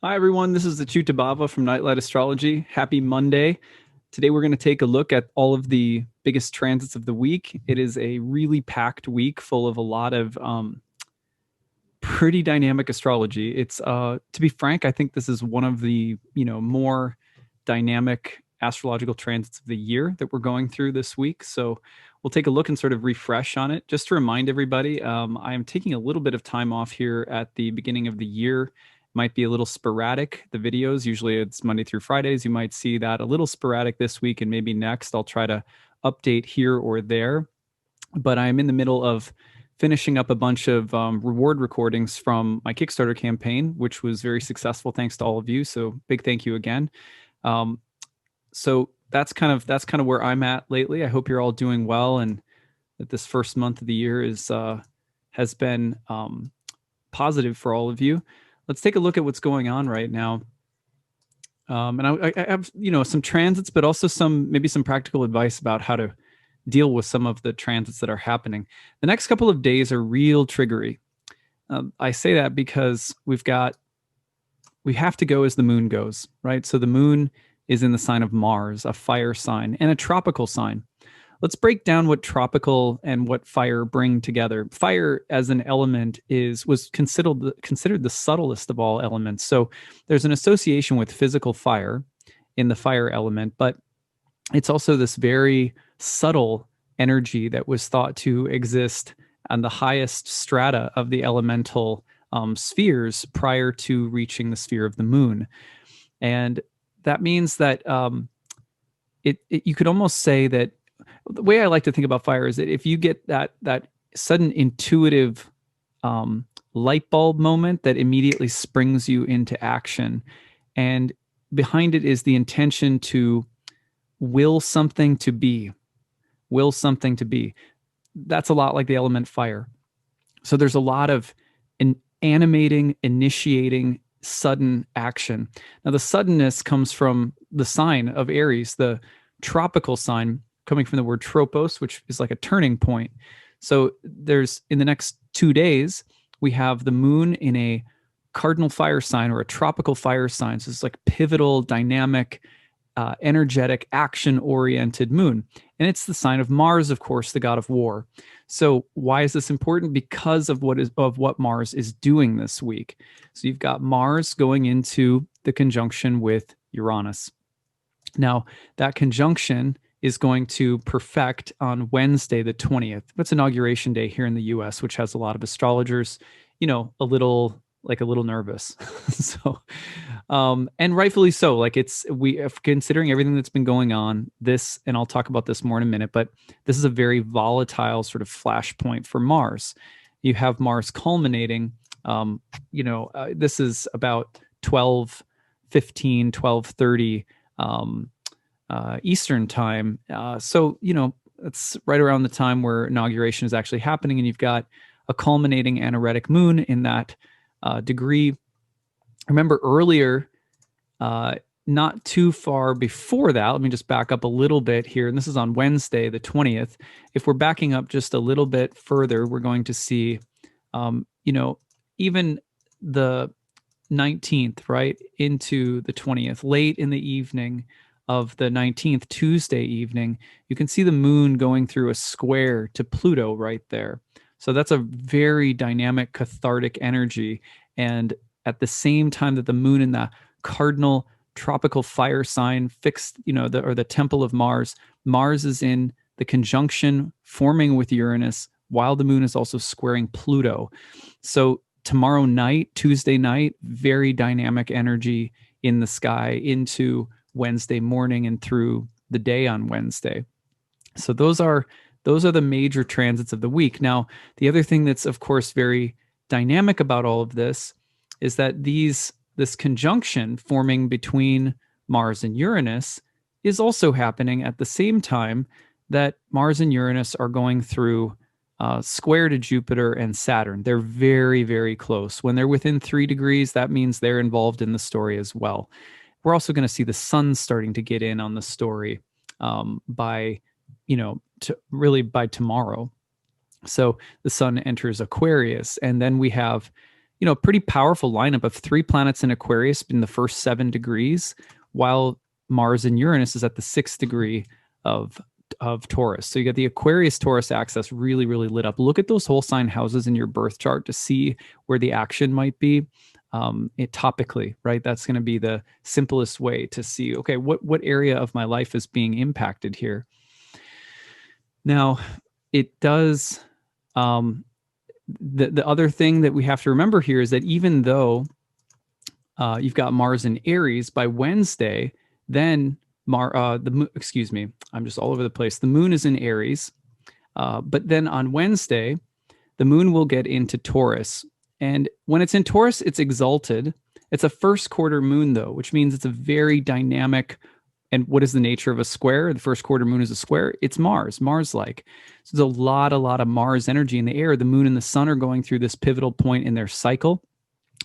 Hi, everyone. This is acyuta-bhava from Nightlight Astrology. Happy Monday. Today, we're going to take a look at all of the biggest transits of the week. It is a really packed week full of a lot of pretty dynamic astrology. It's, to be frank, I think this is one of the, more dynamic astrological transits of the year that we're going through this week. So we'll take a look and sort of refresh on it. Just to remind everybody, I am taking a little bit of time off here at the beginning of the year. Might be a little sporadic. The videos, usually it's Monday through Fridays. You might see that a little sporadic this week, and maybe next I'll try to update here or there. But I'm in the middle of finishing up a bunch of reward recordings from my Kickstarter campaign, which was very successful thanks to all of you. So big thank you again. So that's kind of where I'm at lately. I hope you're all doing well, and that this first month of the year is has been positive for all of you. Let's take a look at what's going on right now. And I have, some transits, but also maybe some practical advice about how to deal with some of the transits that are happening. The next couple of days are real triggery. I say that because we have to go as the moon goes, right? So the moon is in the sign of Mars, a fire sign, and a tropical sign. Let's break down what tropical and what fire bring together. Fire as an element was considered the subtlest of all elements. So there's an association with physical fire in the fire element, but it's also this very subtle energy that was thought to exist on the highest strata of the elemental spheres prior to reaching the sphere of the moon. And that means that you could almost say that the way I like to think about fire is that if you get that sudden intuitive light bulb moment that immediately springs you into action, and behind it is the intention to will something to be, that's a lot like the element fire. So there's a lot of animating, initiating, sudden action. Now the suddenness comes from the sign of Aries, the tropical sign, coming from the word tropos, which is like a turning point. So in the next 2 days, we have the moon in a cardinal fire sign or a tropical fire sign. So it's like pivotal, dynamic, energetic, action-oriented moon. And it's the sign of Mars, of course, the god of war. So why is this important? Because of what Mars is doing this week. So you've got Mars going into the conjunction with Uranus. Now, that conjunction is going to perfect on Wednesday, the 20th. That's Inauguration Day here in the US, which has a lot of astrologers, a little nervous. So, and rightfully so. Like considering everything that's been going on, and I'll talk about this more in a minute, but this is a very volatile sort of flashpoint for Mars. You have Mars culminating, this is about 12:15, 12:30, Eastern time. So, it's right around the time where inauguration is actually happening, and you've got a culminating anaretic moon in that degree. Remember earlier, not too far before that, let me just back up a little bit here, and this is on Wednesday, the 20th. If we're backing up just a little bit further, we're going to see, even the 19th, right, into the 20th, late in the evening of the 19th, Tuesday evening, you can see the moon going through a square to Pluto right there. So that's a very dynamic, cathartic energy. And at the same time that the moon in the cardinal tropical fire sign fixed, the temple of Mars, Mars is in the conjunction forming with Uranus while the moon is also squaring Pluto. So tomorrow night, Tuesday night, very dynamic energy in the sky into Wednesday morning and through the day on Wednesday. So those are the major transits of the week. Now, the other thing that's of course very dynamic about all of this is that this conjunction forming between Mars and Uranus is also happening at the same time that Mars and Uranus are going through square to Jupiter and Saturn. They're very, very close. When they're within 3 degrees, that means they're involved in the story as well. We're also going to see the sun starting to get in on the story by tomorrow. So the sun enters Aquarius, and then we have a pretty powerful lineup of 3 planets in Aquarius in the first 7 degrees, while Mars and Uranus is at the 6th degree of Taurus. So you got the Aquarius Taurus axis really, really lit up. Look at those whole sign houses in your birth chart to see where the action might be. Topically, right? That's going to be the simplest way to see, okay, what area of my life is being impacted here. Now, it does, the other thing that we have to remember here is that even though you've got Mars in Aries, by Wednesday, then excuse me, I'm just all over the place. The moon is in Aries, but then on Wednesday, the moon will get into Taurus. And when it's in Taurus, it's exalted. It's a first quarter moon, though, which means it's a very dynamic. And what is the nature of a square? The first quarter moon is a square. It's Mars-like. So there's a lot of Mars energy in the air. The moon and the sun are going through this pivotal point in their cycle.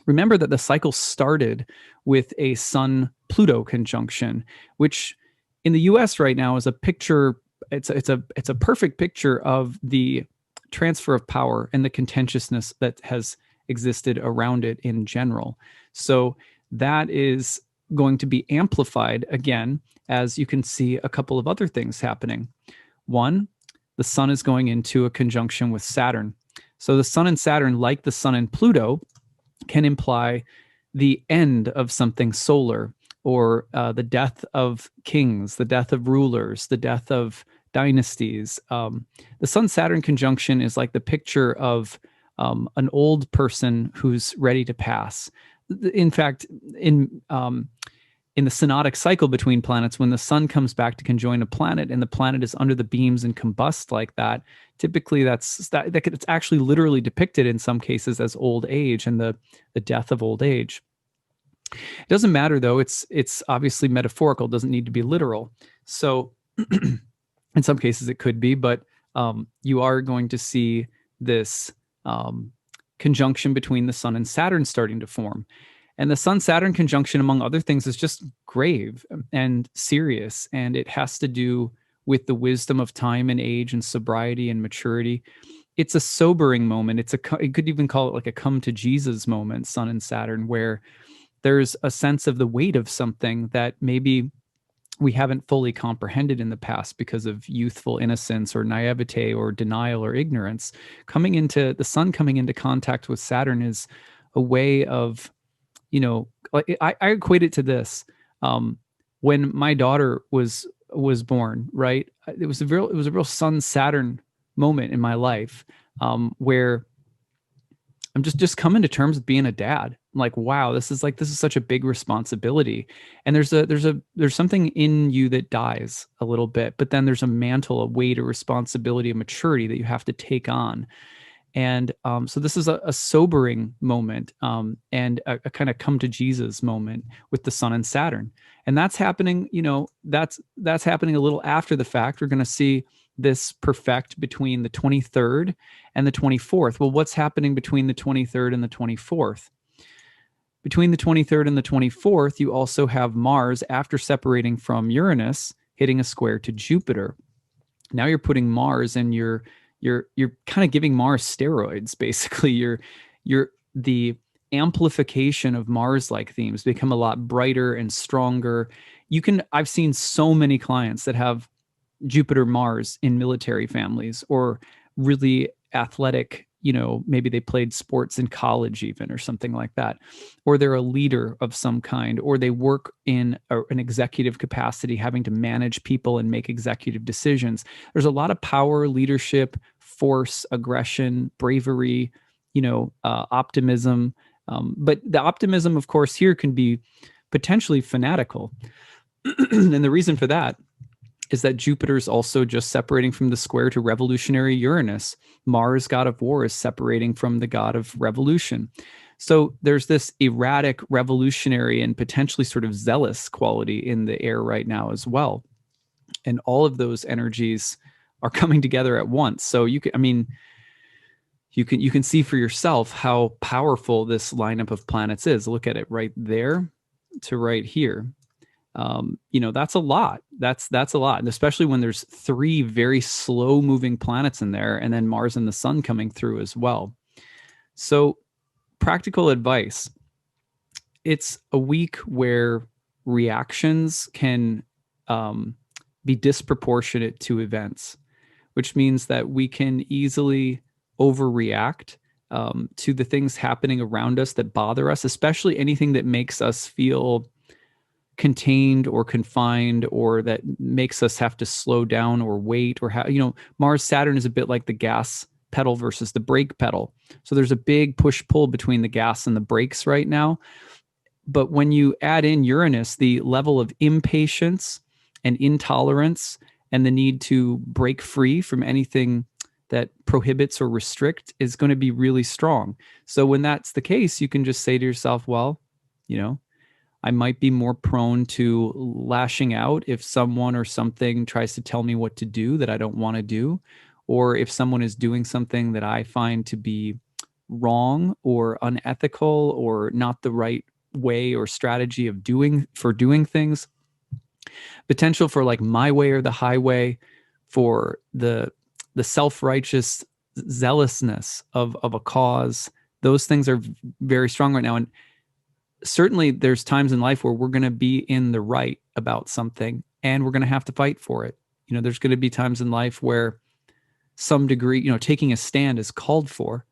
Remember that the cycle started with a Sun-Pluto conjunction, which in the US right now is a picture. It's a perfect picture of the transfer of power and the contentiousness that has existed around it in general. So that is going to be amplified again, as you can see a couple of other things happening. One, the sun is going into a conjunction with Saturn. So the sun and Saturn, like the sun and Pluto, can imply the end of something solar, or the death of kings, the death of rulers, the death of dynasties. The Sun-Saturn conjunction is like the picture of an old person who's ready to pass. In fact, in the synodic cycle between planets, when the sun comes back to conjoin a planet and the planet is under the beams and combust like that, typically it's actually literally depicted in some cases as old age and the death of old age. It doesn't matter, though. It's obviously metaphorical. It doesn't need to be literal. So in some cases it could be, but you are going to see this conjunction between the sun and Saturn starting to form. And the Sun-Saturn conjunction, among other things, is just grave and serious. And it has to do with the wisdom of time and age and sobriety and maturity. It's a sobering moment. You could even call it like a come to Jesus moment, Sun and Saturn, where there's a sense of the weight of something that maybe we haven't fully comprehended in the past because of youthful innocence or naivete or denial or ignorance. The sun coming into contact with Saturn is a way of, I equate it to this. When my daughter was born, right, it was a real Sun-Saturn moment in my life, where I'm just coming to terms with being a dad. I'm like, wow, this is such a big responsibility. And there's something in you that dies a little bit, but then there's a mantle, a weight, a responsibility, a maturity that you have to take on. And so this is a sobering moment, and a kind of come to Jesus moment with the sun and Saturn. And that's happening, that's happening a little after the fact. We're going to see this perfect between the 23rd and the 24th. Well, what's happening between the 23rd and the 24th? Between the 23rd and the 24th, you also have Mars, after separating from Uranus, hitting a square to Jupiter. Now you're putting Mars in you're kind of giving Mars steroids, basically. The amplification of Mars-like themes become a lot brighter and stronger. I've seen so many clients that have Jupiter Mars in military families, or really athletic, maybe they played sports in college even, or something like that, or they're a leader of some kind, or they work in an executive capacity, having to manage people and make executive decisions. There's a lot of power, leadership, force, aggression, bravery, optimism. But the optimism, of course, here can be potentially fanatical. And the reason for that is that Jupiter's also just separating from the square to revolutionary Uranus. Mars, god of war, is separating from the god of revolution. So there's this erratic, revolutionary, and potentially sort of zealous quality in the air right now as well. And all of those energies are coming together at once. So you can see for yourself how powerful this lineup of planets is. Look at it right there to right here. That's a lot. That's a lot. And especially when there's 3 very slow moving planets in there, and then Mars and the sun coming through as well. So practical advice. It's a week where reactions can be disproportionate to events, which means that we can easily overreact to the things happening around us that bother us, especially anything that makes us feel contained or confined, or that makes us have to slow down or wait, or Mars Saturn is a bit like the gas pedal versus the brake pedal. So there's a big push pull between the gas and the brakes right now. But when you add in Uranus, the level of impatience and intolerance and the need to break free from anything that prohibits or restrict is going to be really strong. So when that's the case, you can just say to yourself, well, I might be more prone to lashing out if someone or something tries to tell me what to do that I don't want to do, or if someone is doing something that I find to be wrong or unethical or not the right way or strategy of doing things. Potential for like my way or the highway, for the self-righteous zealousness of a cause. Those things are very strong right now. And certainly there's times in life where we're going to be in the right about something and we're going to have to fight for it. There's going to be times in life where some degree, taking a stand is called for.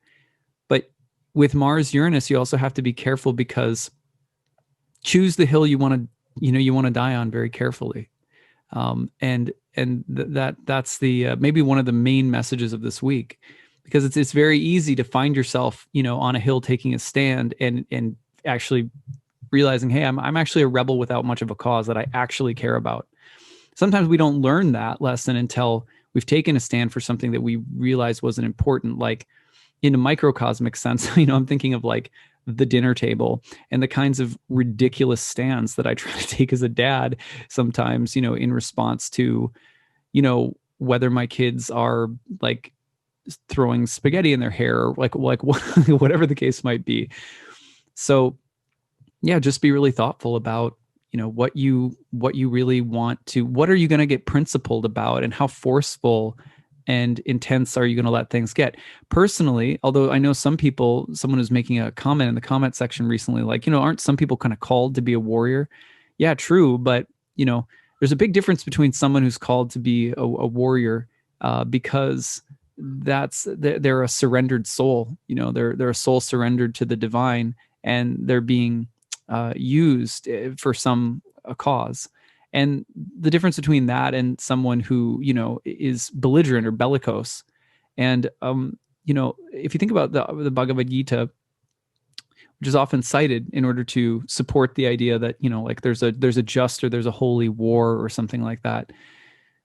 But with Mars Uranus, you also have to be careful, because choose the hill you want to die on very carefully. That's the maybe one of the main messages of this week, because it's very easy to find yourself, on a hill taking a stand and actually realizing, hey, I'm actually a rebel without much of a cause that I actually care about. Sometimes we don't learn that lesson until we've taken a stand for something that we realized wasn't important. Like in a microcosmic sense, I'm thinking of like the dinner table and the kinds of ridiculous stands that I try to take as a dad sometimes, in response to, whether my kids are like throwing spaghetti in their hair, or like whatever the case might be. So yeah, just be really thoughtful about, what you really want to, what are you going to get principled about, and how forceful and intense are you going to let things get? Personally, although I know someone was making a comment in the comment section recently, like, aren't some people kind of called to be a warrior? Yeah, true. But, there's a big difference between someone who's called to be a warrior because they're a surrendered soul. They're a soul surrendered to the divine, and they're being used for a cause. And the difference between that and someone who, is belligerent or bellicose. And, if you think about the Bhagavad Gita, which is often cited in order to support the idea that, like there's a just or there's a holy war or something like that.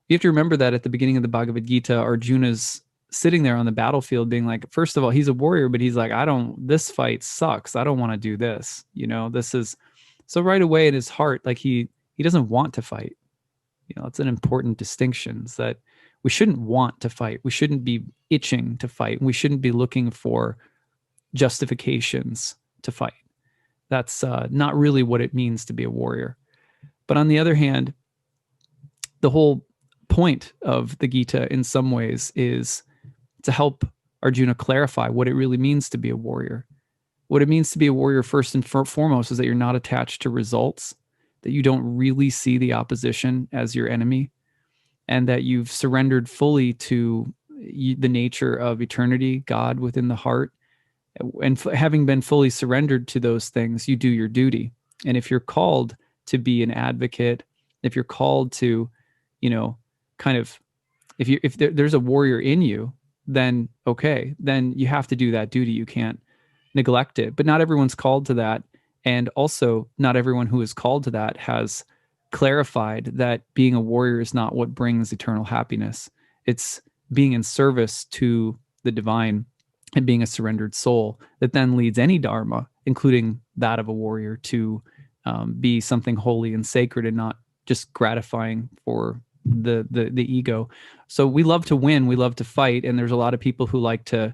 You have to remember that at the beginning of the Bhagavad Gita, Arjuna's sitting there on the battlefield being like, first of all, he's a warrior, but he's like, this fight sucks. I don't want to do this. This is so right away in his heart, like he doesn't want to fight. It's an important distinction, is that we shouldn't want to fight. We shouldn't be itching to fight. We shouldn't be looking for justifications to fight. That's not really what it means to be a warrior. But on the other hand, the whole point of the Gita in some ways is to help Arjuna clarify what it really means to be a warrior. What it means to be a warrior first and foremost is that you're not attached to results, that you don't really see the opposition as your enemy, and that you've surrendered fully to the nature of eternity, God within the heart. And having been fully surrendered to those things, you do your duty. And if you're called to be an advocate, if you're called to, if there's a warrior in you, then okay, then you have to do that duty. You can't neglect it. But not everyone's called to that. And also not everyone who is called to that has clarified that being a warrior is not what brings eternal happiness. It's being in service to the divine and being a surrendered soul that then leads any dharma, including that of a warrior, to be something holy and sacred and not just gratifying for the ego. So we love to win, we love to fight, and there's a lot of people who like to,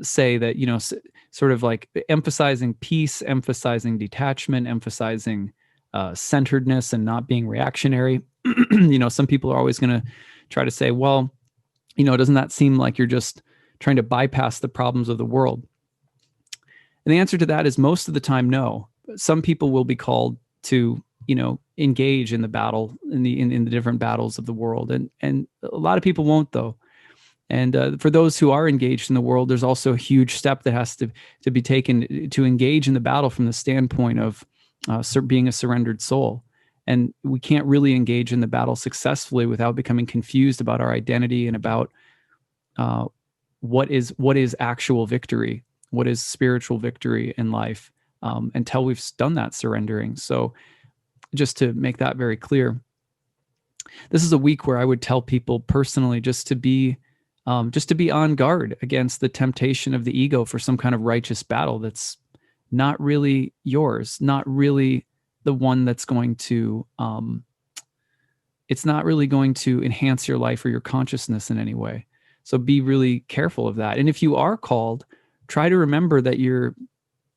say that, sort of like emphasizing peace, emphasizing detachment, emphasizing centeredness and not being reactionary. Some people are always going to try to say, well, doesn't that seem like you're just trying to bypass the problems of the world? And the answer to that is most of the time, no. Some people will be called to, engage in the battle, in the different battles of the world. And a lot of people won't, though. And for those who are engaged in the world, there's also a huge step that has to be taken to engage in the battle from the standpoint of being a surrendered soul. And we can't really engage in the battle successfully without becoming confused about our identity and about what is actual victory, what is spiritual victory in life, until we've done that surrendering. So just to make that very clear, this is a week where I would tell people personally just to be on guard against the temptation of the ego for some kind of righteous battle that's not really yours, not really the one that's going to, it's not really going to enhance your life or your consciousness in any way. So be really careful of that. And if you are called, try to remember that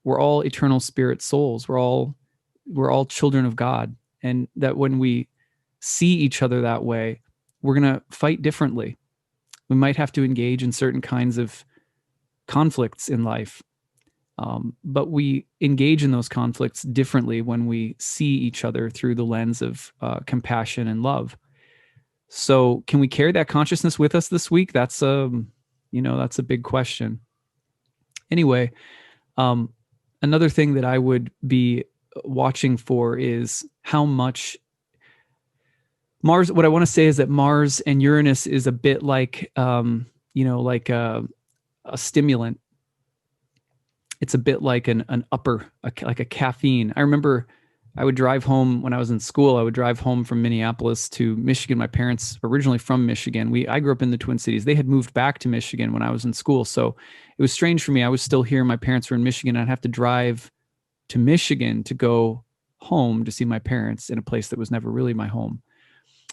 we're all eternal spirit souls. We're all children of God. And that when we see each other that way, we're going to fight differently. We might have to engage in certain kinds of conflicts in life. But we engage in those conflicts differently when we see each other through the lens of compassion and love. So can we carry that consciousness with us this week? That's that's a big question. Anyway, another thing that I would be watching for is how much Mars. What I want to say is that Mars and Uranus is a bit like, like a stimulant. It's a bit like an upper, like a caffeine. I remember I would drive home when I was in school. I would drive home from Minneapolis to Michigan. My parents originally from Michigan. I grew up in the Twin Cities. They had moved back to Michigan when I was in school. So it was strange for me. I was still here. My parents were in Michigan. I'd have to drive to Michigan to go home to see my parents in a place that was never really my home.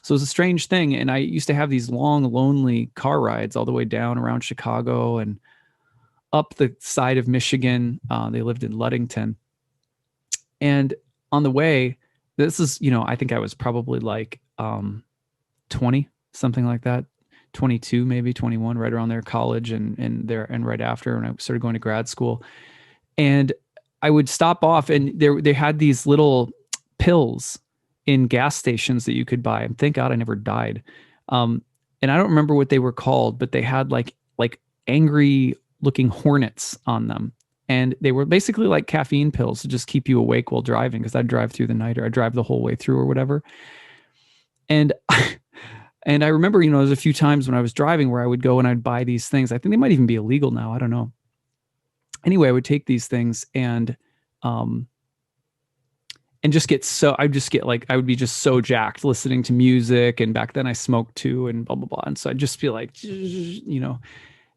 So it was a strange thing. And I used to have these long, lonely car rides all the way down around Chicago and up the side of Michigan. They lived in Ludington. And on the way, this is, I think I was probably like 20, something like that, 22, maybe 21, right around there, college and right after, when I started going to grad school. And I would stop off, and they had these little pills in gas stations that you could buy. And thank God I never died. And I don't remember what they were called, but they had like angry looking hornets on them. And they were basically like caffeine pills to just keep you awake while driving, because I'd drive through the night or I'd drive the whole way through or whatever. And and I remember, there's a few times when I was driving where I would go and I'd buy these things. I think they might even be illegal now. I don't know. Anyway, I would take these things and just I would be just so jacked listening to music. And back then I smoked too and blah, blah, blah. And so I'd just feel like,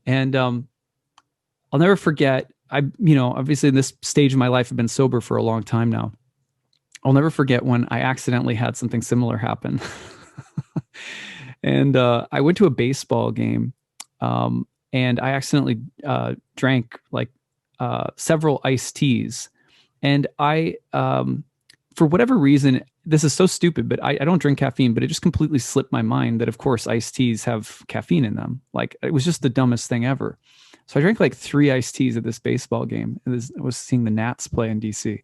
and I'll never forget, obviously in this stage of my life, I've been sober for a long time now. I'll never forget when I accidentally had something similar happen. And I went to a baseball game, and I accidentally drank several iced teas. And I, for whatever reason, this is so stupid, but I don't drink caffeine, but it just completely slipped my mind that, of course, iced teas have caffeine in them. Like, it was just the dumbest thing ever. So I drank 3 iced teas at this baseball game. I was seeing the Nats play in DC.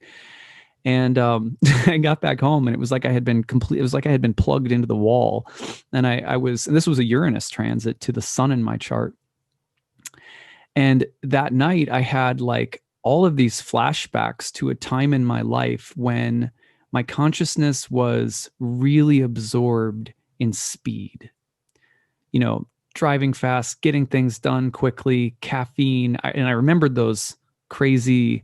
And I got back home, and it was like I had been plugged into the wall. And and this was a Uranus transit to the sun in my chart. And that night I had all of these flashbacks to a time in my life when my consciousness was really absorbed in speed. Driving fast, getting things done quickly, caffeine. And I remembered those crazy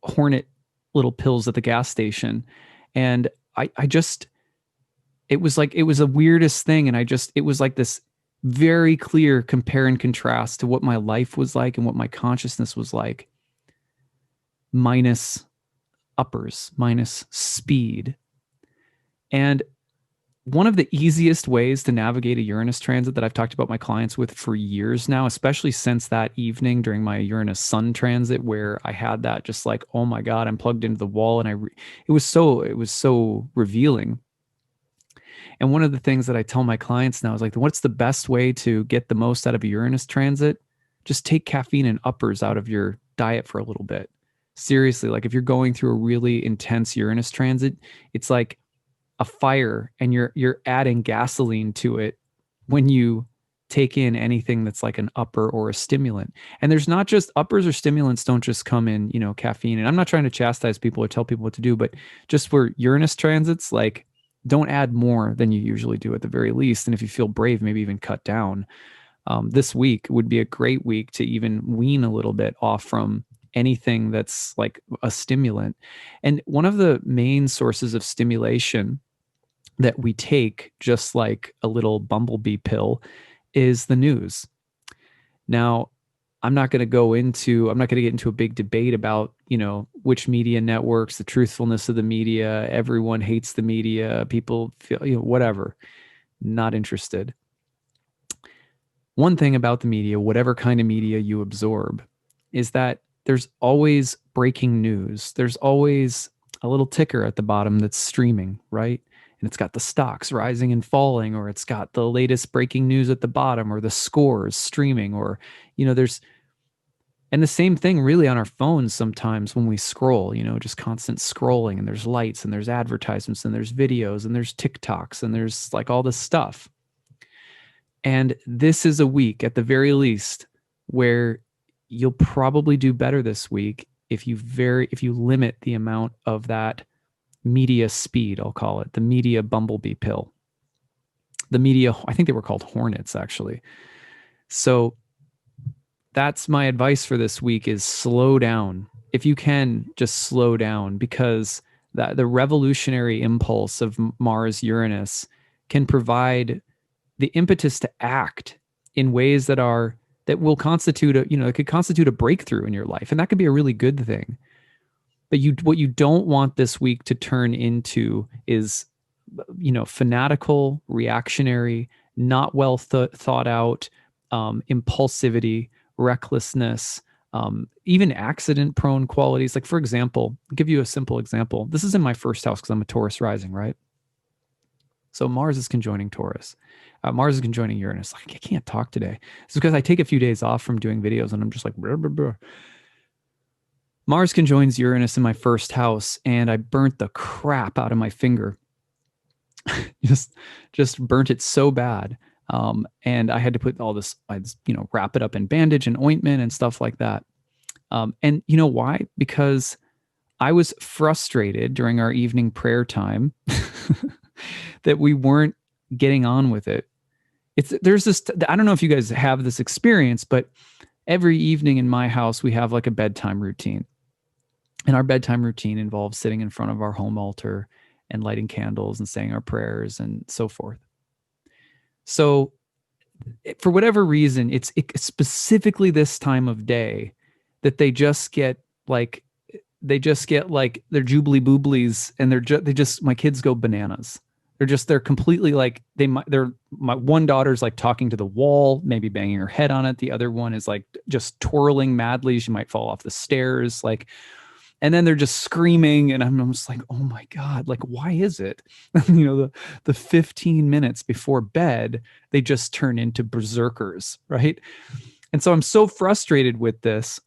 hornet little pills at the gas station. And it was the weirdest thing. And it was like this very clear compare and contrast to what my life was like and what my consciousness was like, minus uppers, minus speed. And one of the easiest ways to navigate a Uranus transit that I've talked about my clients with for years now, especially since that evening during my Uranus Sun transit, where I had that just oh my God, I'm plugged into the wall. And it was so revealing. And one of the things that I tell my clients now is what's the best way to get the most out of a Uranus transit? Just take caffeine and uppers out of your diet for a little bit. Seriously, like if you're going through a really intense Uranus transit, it's like a fire, and you're adding gasoline to it when you take in anything that's like an upper or a stimulant. And there's not just uppers or stimulants don't just come in, caffeine. And I'm not trying to chastise people or tell people what to do, but just for Uranus transits, like don't add more than you usually do at the very least. And if you feel brave, maybe even cut down. This week would be a great week to even wean a little bit off from anything that's like a stimulant. And one of the main sources of stimulation that we take, just like a little bumblebee pill, is the news. Now, I'm not going to get into a big debate about, which media networks, the truthfulness of the media. Everyone hates the media. People feel, whatever. Not interested. One thing about the media, whatever kind of media you absorb, is that there's always breaking news. There's always a little ticker at the bottom that's streaming, right? And it's got the stocks rising and falling, or it's got the latest breaking news at the bottom, or the scores streaming, or, and the same thing really on our phones sometimes when we scroll, just constant scrolling, and there's lights and there's advertisements and there's videos and there's TikToks and there's like all this stuff. And this is a week at the very least where you'll probably do better this week if you limit the amount of that media speed, I'll call it, the media bumblebee pill. The media, I think they were called hornets actually. So that's my advice for this week, is slow down. If you can, just slow down, because the revolutionary impulse of Mars Uranus can provide the impetus to act in ways that will constitute it could constitute a breakthrough in your life. And that could be a really good thing. But what you don't want this week to turn into is, fanatical, reactionary, not well thought out, impulsivity, recklessness, even accident prone qualities. Like, for example, I'll give you a simple example. This is in my first house because I'm a Taurus rising, right? So Mars is conjoining Taurus. Mars is conjoining Uranus. Like, I can't talk today. It's because I take a few days off from doing videos and I'm just like, blah, blah, blah. Mars conjoins Uranus in my first house, and I burnt the crap out of my finger. just burnt it so bad. And I had to put all this, wrap it up in bandage and ointment and stuff like that. And you know why? Because I was frustrated during our evening prayer time that we weren't getting on with it. There's this, I don't know if you guys have this experience, but every evening in my house, we have like a bedtime routine. And our bedtime routine involves sitting in front of our home altar and lighting candles and saying our prayers and so forth. So for whatever reason, it's specifically this time of day that they just get like their jubilee booblies, and my kids go bananas. They're completely like, my one daughter's like talking to the wall, maybe banging her head on it. The other one is like just twirling madly. She might fall off the stairs. And then they're just screaming, and I'm just like, oh my God, like, why is it? The 15 minutes before bed, they just turn into berserkers, right? And so I'm so frustrated with this.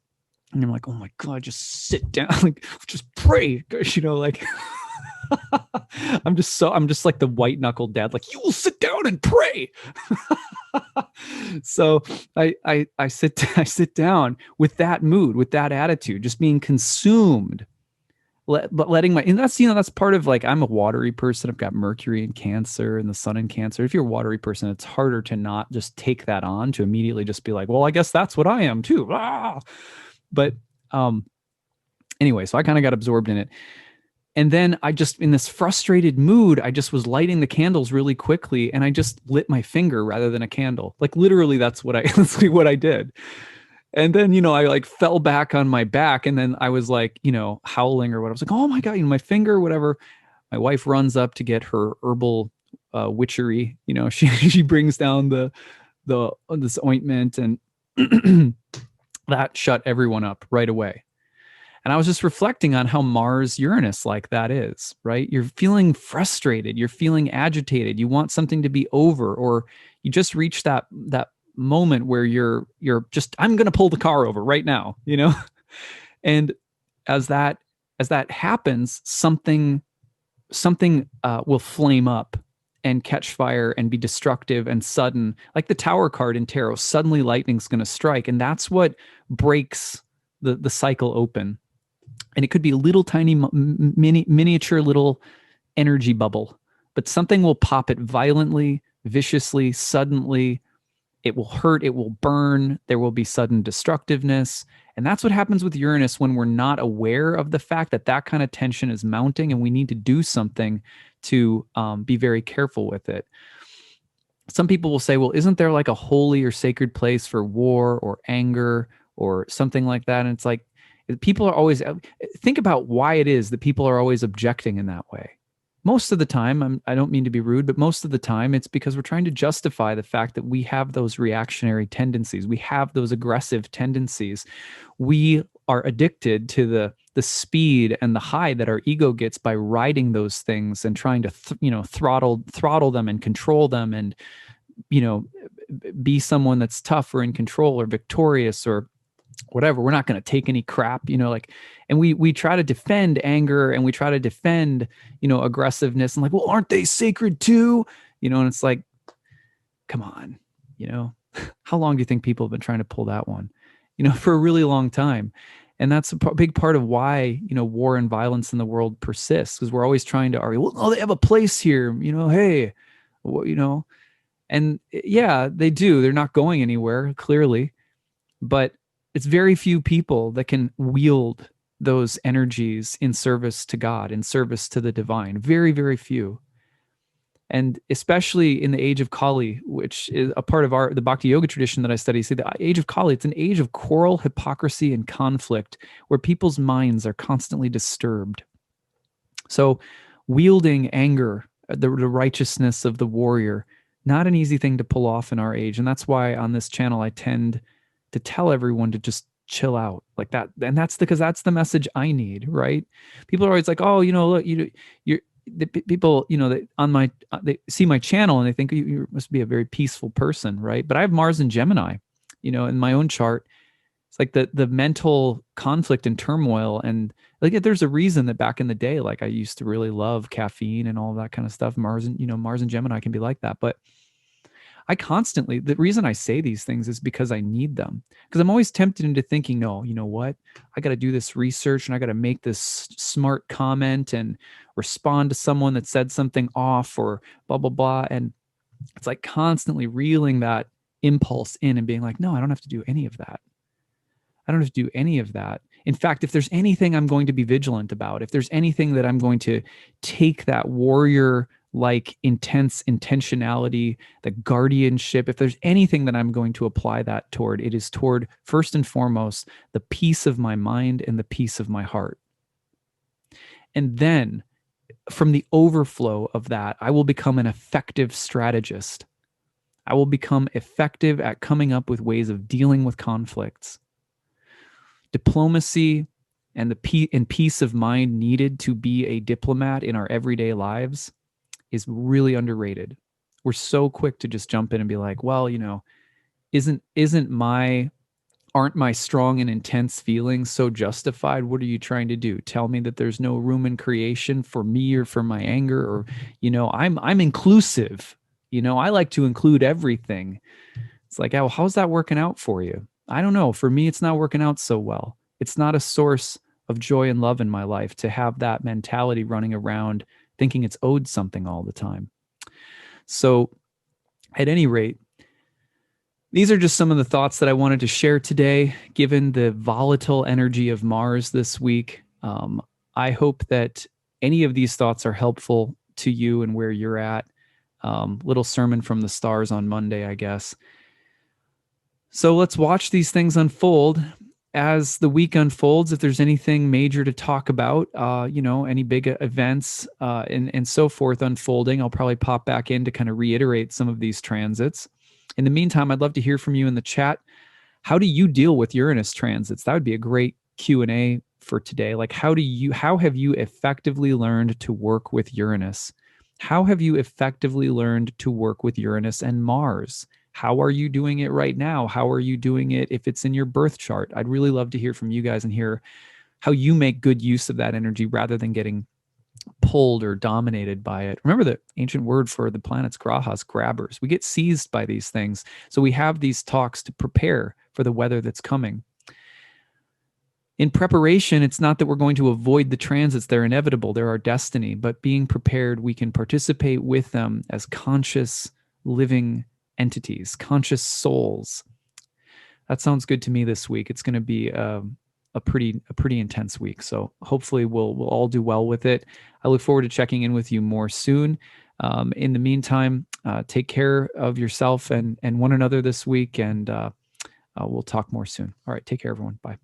And I'm like, oh my God, just sit down, like, just pray, like, I'm just like the white knuckle dad, like, you will sit down and pray. So I sit down with that mood, with that attitude, just being consumed, but letting and that's part of, like, I'm a watery person. I've got Mercury in Cancer and the Sun in Cancer. If you're a watery person, it's harder to not just take that on, to immediately just be like, well, I guess that's what I am too. But anyway, so I kind of got absorbed in it. And then I just, in this frustrated mood, I just was lighting the candles really quickly, and I just lit my finger rather than a candle. Like, literally, that's what I did. And then, I like fell back on my back, and then I was like, howling or what. I was like, oh my God, my finger, whatever. My wife runs up to get her herbal witchery. She brings down this ointment, and that shut everyone up right away. And I was just reflecting on how Mars Uranus like that is, right? You're feeling frustrated. You're feeling agitated. You want something to be over, or you just reach that moment where you're just, I'm going to pull the car over right now, And as that happens, something will flame up and catch fire and be destructive and sudden, like the Tower card in tarot. Suddenly lightning's going to strike, and that's what breaks the cycle open. And it could be a little tiny miniature little energy bubble, but something will pop it violently, viciously, suddenly. It will hurt, it will burn, there will be sudden destructiveness. And that's what happens with Uranus when we're not aware of the fact that that kind of tension is mounting, and we need to do something to be very careful with it. Some people will say, well, isn't there like a holy or sacred place for war or anger or something like that? And it's like, people are always, think about why it is that people are always objecting in that way. Most of the time, I don't mean to be rude, but most of the time it's because we're trying to justify the fact that we have those reactionary tendencies. We have those aggressive tendencies. We are addicted to the speed and the high that our ego gets by riding those things and trying to throttle them and control them, and be someone that's tough or in control or victorious or whatever. We're not going to take any crap, and we try to defend anger, and we try to defend, aggressiveness, and like, well, aren't they sacred too? And it's like, come on, how long do you think people have been trying to pull that one, for a really long time? And that's a big part of why, war and violence in the world persists, because we're always trying to argue, well, no, they have a place here, hey, and yeah, they do. They're not going anywhere, clearly, but it's very few people that can wield those energies in service to God, in service to the divine. Very, very few. And especially in the age of Kali, which is a part of the Bhakti Yoga tradition that I study. See, the age of Kali, it's an age of quarrel, hypocrisy, and conflict, where people's minds are constantly disturbed. So wielding anger, the righteousness of the warrior, not an easy thing to pull off in our age. And that's why on this channel, I tend to tell everyone to just chill out like that. And that's because that's the message I need, right? People are always like, oh, look, you're the people, they see my channel and they think you must be a very peaceful person, right? But I have Mars and Gemini, in my own chart. It's like the mental conflict and turmoil. And like, there's a reason that back in the day, like I used to really love caffeine and all that kind of stuff. Mars and Gemini can be like that. But the reason I say these things is because I need them. Because I'm always tempted into thinking, no, you know what? I got to do this research and I got to make this smart comment and respond to someone that said something off or blah, blah, blah. And it's like constantly reeling that impulse in and being like, no, I don't have to do any of that. I don't have to do any of that. In fact, if there's anything I'm going to be vigilant about, if there's anything that I'm going to take that warrior like intense intentionality, the guardianship, if there's anything that I'm going to apply that toward, it is toward, first and foremost, the peace of my mind and the peace of my heart. And then from the overflow of that, I will become an effective strategist. I will become effective at coming up with ways of dealing with conflicts. Diplomacy and the peace of mind needed to be a diplomat in our everyday lives is really underrated. We're so quick to just jump in and be like, well, aren't my strong and intense feelings so justified? What are you trying to do? Tell me that there's no room in creation for me or for my anger, or, I'm inclusive. I like to include everything. It's like, oh, how's that working out for you? I don't know. For me, it's not working out so well. It's not a source of joy and love in my life to have that mentality running around thinking it's owed something all the time. So at any rate, these are just some of the thoughts that I wanted to share today, given the volatile energy of Mars this week. I hope that any of these thoughts are helpful to you and where you're at. Little sermon from the stars on Monday, I guess. So let's watch these things unfold. As the week unfolds, if there's anything major to talk about, any big events and so forth unfolding, I'll probably pop back in to kind of reiterate some of these transits. In the meantime, I'd love to hear from you in the chat. How do you deal with Uranus transits? That would be a great Q&A for today. Like, how have you effectively learned to work with Uranus? How have you effectively learned to work with Uranus and Mars? How are you doing it right now? How are you doing it if it's in your birth chart? I'd really love to hear from you guys and hear how you make good use of that energy rather than getting pulled or dominated by it. Remember the ancient word for the planets, grahas, grabbers. We get seized by these things. So we have these talks to prepare for the weather that's coming. In preparation, it's not that we're going to avoid the transits. They're inevitable. They're our destiny. But being prepared, we can participate with them as conscious, living entities, conscious souls. That sounds good to me this week. It's going to be a pretty intense week. So hopefully we'll all do well with it. I look forward to checking in with you more soon. In the meantime, take care of yourself and one another this week, and we'll talk more soon. All right, take care, everyone. Bye.